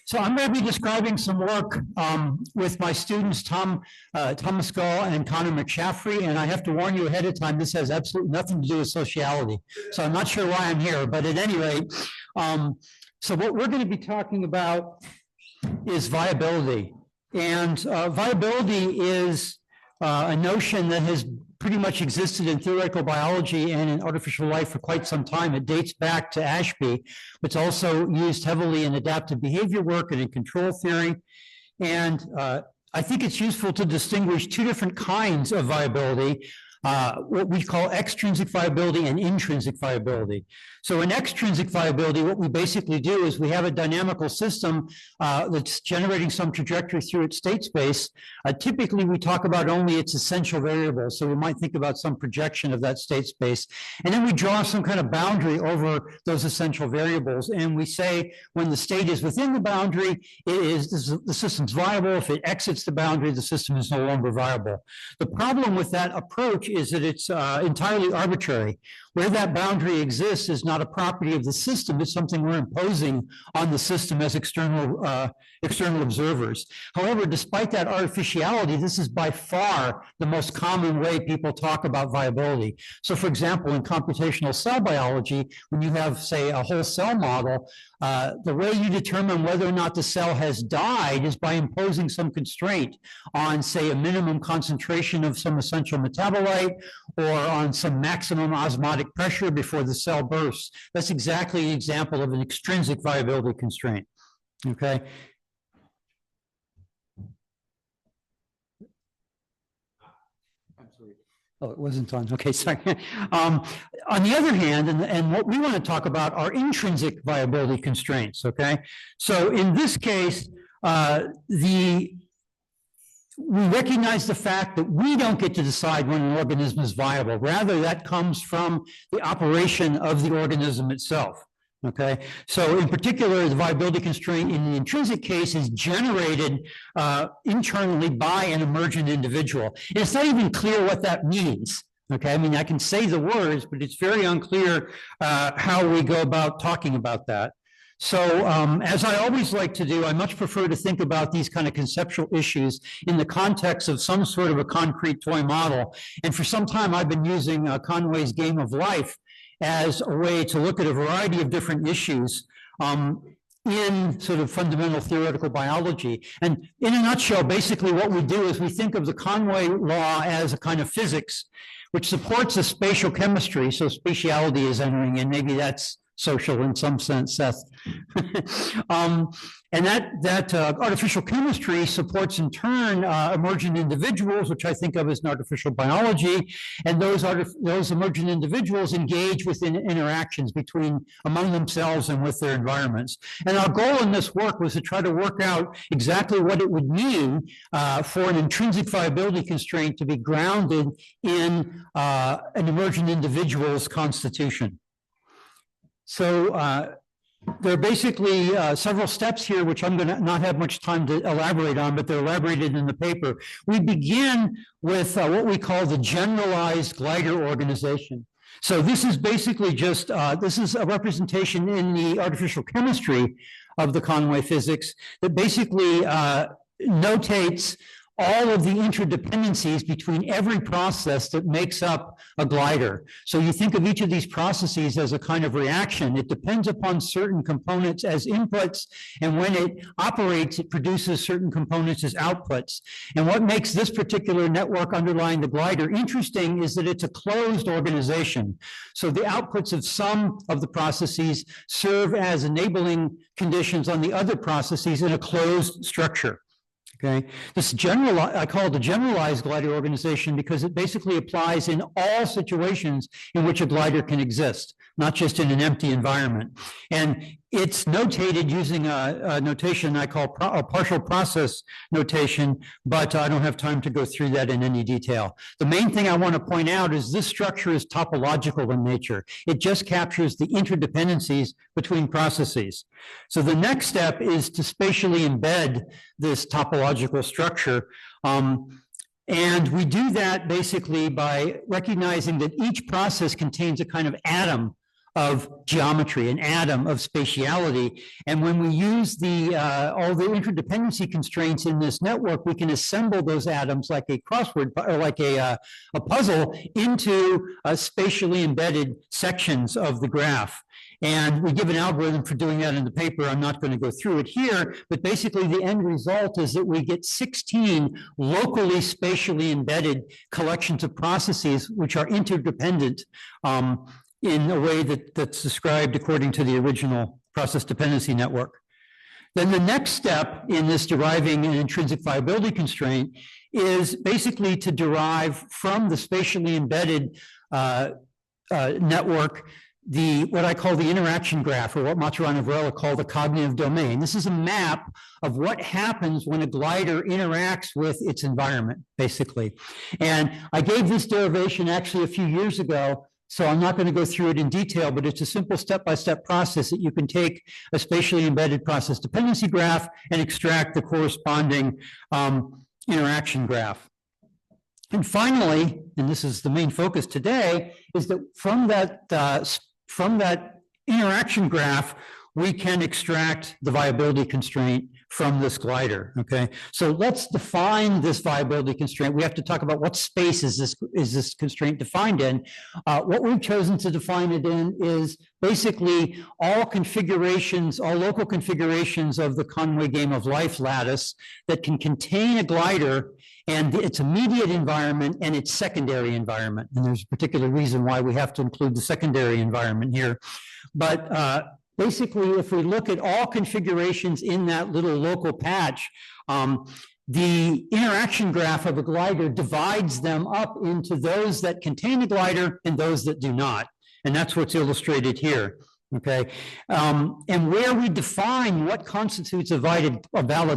So I'm going to be describing some work with my students, Thomas Gull and Connor McShaffrey, and I have to warn you ahead of time, this has absolutely nothing to do with sociality. So I'm not sure why I'm here, but at any rate, so what we're going to be talking about is viability. And viability is a notion that has pretty much existed in theoretical biology and in artificial life for quite some time. It dates back to Ashby. It's also used heavily in adaptive behavior work and in control theory. And I think it's useful to distinguish two different kinds of viability, what we call extrinsic viability and intrinsic viability. So in extrinsic viability, what we basically do is we have a dynamical system that's generating some trajectory through its state space. Typically, we talk about only its essential variables. So we might think about some projection of that state space. And then we draw some kind of boundary over those essential variables. And we say when the state is within the boundary, the system's viable. If it exits the boundary, the system is no longer viable. The problem with that approach is that it's entirely arbitrary. Where that boundary exists is not a property of the system, it's something we're imposing on the system as external observers. However, despite that artificiality, this is by far the most common way people talk about viability. So for example, in computational cell biology, when you have, say, a whole cell model, the way you determine whether or not the cell has died is by imposing some constraint on, say, a minimum concentration of some essential metabolite or on some maximum osmotic pressure before the cell bursts. That's exactly an example of an extrinsic viability constraint, okay? Oh, it wasn't on. Okay, sorry. On the other hand, and what we want to talk about are intrinsic viability constraints, okay? So in this case, we recognize the fact that we don't get to decide when an organism is viable. Rather, that comes from the operation of the organism itself. Okay, so in particular, the viability constraint in the intrinsic case is generated internally by an emergent individual. And it's not even clear what that means. Okay, I mean, I can say the words, but it's very unclear how we go about talking about that. So as I always like to do, I much prefer to think about these kind of conceptual issues in the context of some sort of a concrete toy model. And for some time, I've been using Conway's Game of Life as a way to look at a variety of different issues in sort of fundamental theoretical biology. And in a nutshell, basically what we do is we think of the Conway law as a kind of physics which supports a spatial chemistry. So spatiality is entering in. Maybe that's social in some sense, Seth. And that artificial chemistry supports in turn emergent individuals, which I think of as an artificial biology, and those emergent individuals engage within interactions among themselves and with their environments. And our goal in this work was to try to work out exactly what it would mean for an intrinsic viability constraint to be grounded in an emergent individual's constitution. So there are basically several steps here, which I'm going to not have much time to elaborate on, but they're elaborated in the paper. We begin with what we call the generalized glider organization. So this is basically just, this is a representation in the artificial chemistry of the Conway physics that basically notates all of the interdependencies between every process that makes up a glider. So you think of each of these processes as a kind of reaction. It depends upon certain components as inputs, and when it operates, it produces certain components as outputs. And what makes this particular network underlying the glider interesting is that it's a closed organization. So the outputs of some of the processes serve as enabling conditions on the other processes in a closed structure. Okay, this I call it the generalized glider organization because it basically applies in all situations in which a glider can exist, not just in an empty environment. And it's notated using a notation I call a partial process notation, but I don't have time to go through that in any detail. The main thing I want to point out is this structure is topological in nature. It just captures the interdependencies between processes. So the next step is to spatially embed this topological structure. And we do that basically by recognizing that each process contains a kind of atom of geometry, an atom of spatiality. And when we use all the interdependency constraints in this network, we can assemble those atoms like a crossword or like a puzzle into spatially embedded sections of the graph. And we give an algorithm for doing that in the paper. I'm not going to go through it here, but basically the end result is that we get 16 locally spatially embedded collections of processes which are interdependent in a way that's described according to the original process dependency network. Then the next step in this deriving an intrinsic viability constraint is basically to derive from the spatially embedded network what I call the interaction graph, or what Maturana and Varela call the cognitive domain. This is a map of what happens when a glider interacts with its environment, basically. And I gave this derivation actually a few years ago, so I'm not going to go through it in detail, but it's a simple step-by-step process that you can take a spatially embedded process dependency graph and extract the corresponding interaction graph. And finally, and this is the main focus today, is that from that interaction graph, we can extract the viability constraint from this glider, okay? So let's define this viability constraint. We have to talk about what space is this constraint defined in. What we've chosen to define it in is basically all configurations, all local configurations of the Conway game of life lattice that can contain a glider and its immediate environment and its secondary environment. And there's a particular reason why we have to include the secondary environment here. But basically, if we look at all configurations in that little local patch, the interaction graph of a glider divides them up into those that contain a glider and those that do not. And that's what's illustrated here. Okay, and where we define what constitutes a valid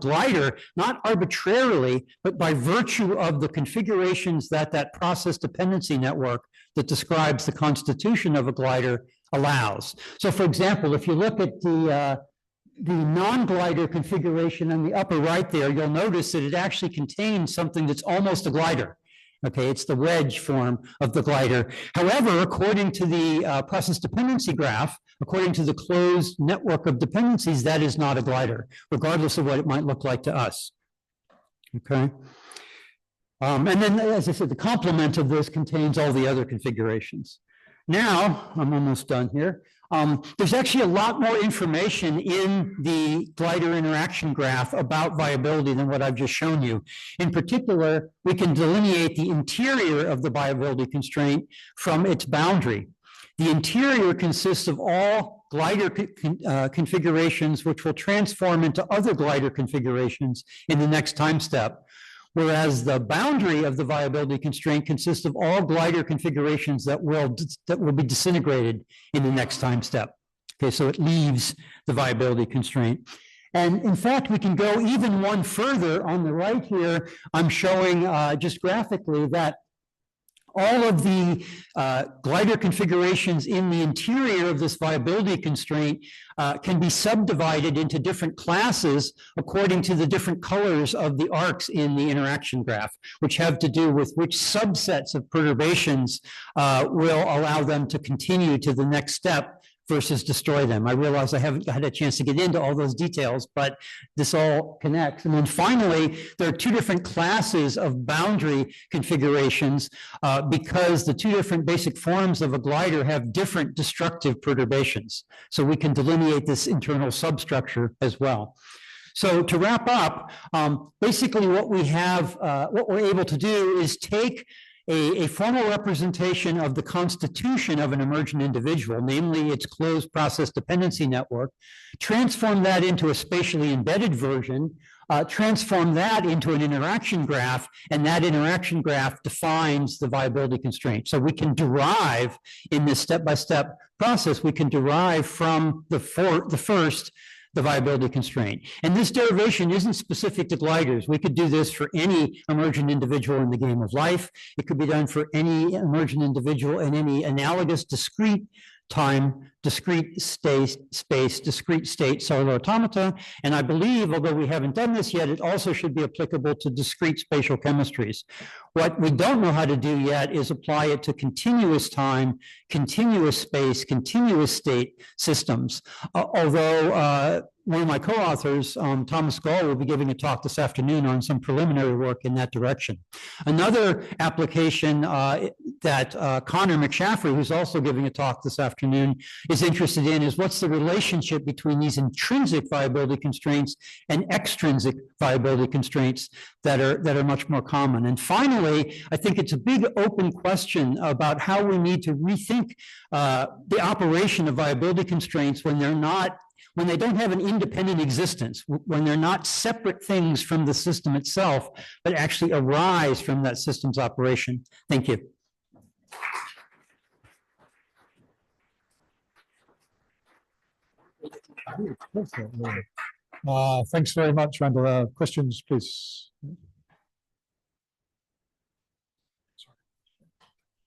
glider, not arbitrarily, but by virtue of the configurations that process dependency network that describes the constitution of a glider allows. So, for example, if you look at the non-glider configuration on the upper right there, you'll notice that it actually contains something that's almost a glider. Okay, it's the wedge form of the glider. However, according to the process dependency graph, according to the closed network of dependencies, that is not a glider, regardless of what it might look like to us. Okay. And then, as I said, the complement of this contains all the other configurations. Now, I'm almost done here. There's actually a lot more information in the glider interaction graph about viability than what I've just shown you. In particular, we can delineate the interior of the viability constraint from its boundary. The interior consists of all glider configurations which will transform into other glider configurations in the next time step. Whereas the boundary of the viability constraint consists of all glider configurations that will be disintegrated in the next time step. Okay, so it leaves the viability constraint. And in fact, we can go even one further. On the right here, I'm showing just graphically that all of the glider configurations in the interior of this viability constraint can be subdivided into different classes according to the different colors of the arcs in the interaction graph, which have to do with which subsets of perturbations will allow them to continue to the next step versus destroy them. I realize I haven't had a chance to get into all those details, but this all connects. And then finally, there are two different classes of boundary configurations because the two different basic forms of a glider have different destructive perturbations. So we can delineate this internal substructure as well. So to wrap up, basically what we're able to do is take a formal representation of the constitution of an emergent individual, namely its closed process dependency network, transform that into a spatially embedded version, transform that into an interaction graph, and that interaction graph defines the viability constraint. So we can derive in this step-by-step process, we can derive from the first the viability constraint. And this derivation isn't specific to gliders. We could do this for any emergent individual in the game of life. It could be done for any emergent individual in any analogous discrete time discrete space, discrete state cellular automata. And I believe, although we haven't done this yet, it also should be applicable to discrete spatial chemistries. What we don't know how to do yet is apply it to continuous time, continuous space, continuous state systems. Although one of my co-authors, Thomas Gall, will be giving a talk this afternoon on some preliminary work in that direction. Another application that Connor McShaffrey, who's also giving a talk this afternoon, is interested in is what's the relationship between these intrinsic viability constraints and extrinsic viability constraints that are much more common. And finally, I think it's a big open question about how we need to rethink the operation of viability constraints when they don't have an independent existence, when they're not separate things from the system itself, but actually arise from that system's operation. Thank you. Thanks very much, Randall. Questions, please.